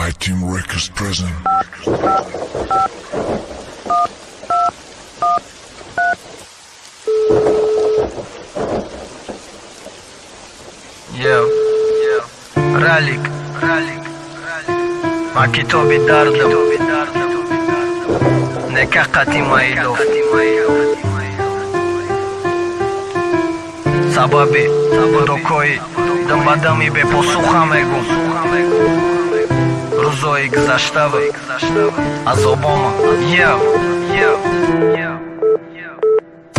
I-Team Records present. Yeah, Ralik, ma kitobi dardım, ne kakati maidof. Sababi, do koji dëmbada mi be posłucha mego. Ruzoi gzashtawy, a z oboma. Yeah.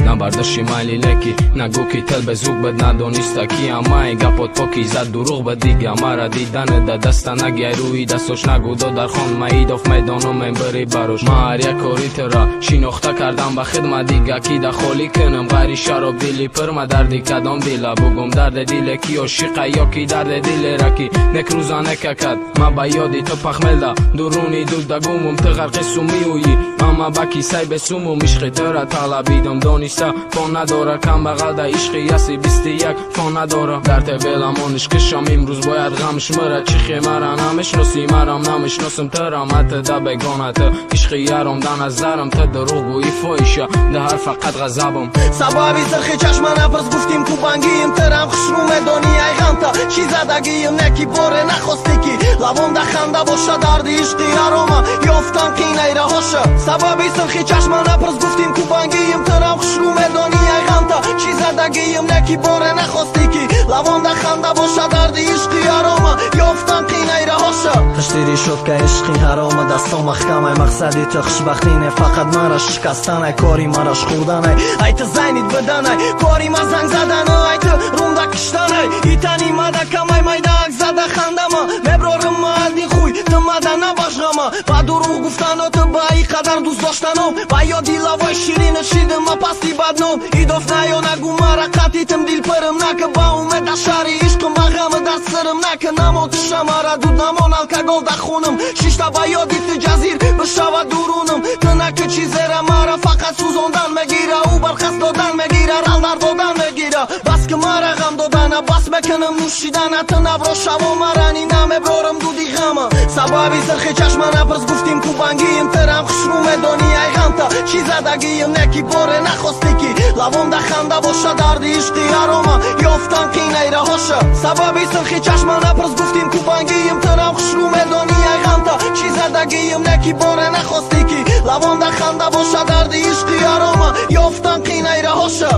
Na bardashim ali leki na guki telbe zug bed nadonista ki amai gapot poki za duruq bediga mara didane da dasta nagyay ruhi dastosh nagu do dar khon maidof medono men bari barosh maria koritera shinokhta kardam ba khidmat diga ki da kholi kenam gari sharob dili perma dardi kadam dila bugum darde dile ki oshiqa yoki darde dile raki nek ruzane kakat ma bayodi to pakhmelda duruni dudda gumum tgharqisumi uyi mama baki say besumum ishqitera talabidam donista فون نداره کم بغل ده عشقی یسی 21 فون نداره در تبلمون عشقشم امروز باید غمش مره چیخی مرا نمیشناسی مرام نمیشناسم ترم حتی ده بگانت عشقی یارم ده نظرم ته دروغ گویی فایشه ده هر فقط غضبم سببی سرخی چشم نپرس گفتیم کوبنگیم ترم خشروم دنیای غمتا چی زدگیم نکی باره نخواستی کی لبم ده خنده باشه درد عشقی یارم یافتم قینه رهاشه سببی سرخی چشم نپرس گفتیم کوبنگیم ترم خشروم دنیای غمتا چی زدگیم نکی باره نخواستی کی لبم ده خنده باشه درد عشقی یارم یافتم قینه رهاشه تشتیری شد که عشقی حرام دستم محکمه مقصدی تو خوشبختینه فقط مرا شکستنه کاری مرا شخوردنه ای تو زینید بدنه کاری ما زنگ زدنه ای تو رونده کشتنه ای تنی مده کمای مایدک زده خنده ما مبرارم ما الدین خوی تو مده نباشغمه با دروغ گفتن و تو با ای قدر دوست داشتنم با یادی لوای شیرین شیدم ما پستی بدنم ای دفت نیو نگو مرا قطیتم دیل پرم نکه با اومد شاری عشقم با غم در سرم نکه نمو تشم مرا دود نمون الکگل در خونم شیشتا با یادی تو جزیر بشود درونم تو نکه چیزی را مرا فقط سوزوندن مگیره او برخست دادن مگیره رال در دادن مگیره بس که مرا غم دادنه بس بکنم نوشیدنه تو نبرو شو مرا نی نمیبرم دودی غمه سببی سرخی چشم نپرس گفتیم کوبنگیم ترم خشروم دنیای غمتا چی زدگیم نکی باره نخواستی کی لبم ده خنده باشه درد عشقی یارم یافتم قینه رهاشه سببی سرخی چشم نپرس گفتیم کوبنگیم ترم خشروم دنیای غمتا چی زدگیم نکی باره نخواستی کی لبم ده خنده باشه درد عشقی یارم یافتم قینه رهاشه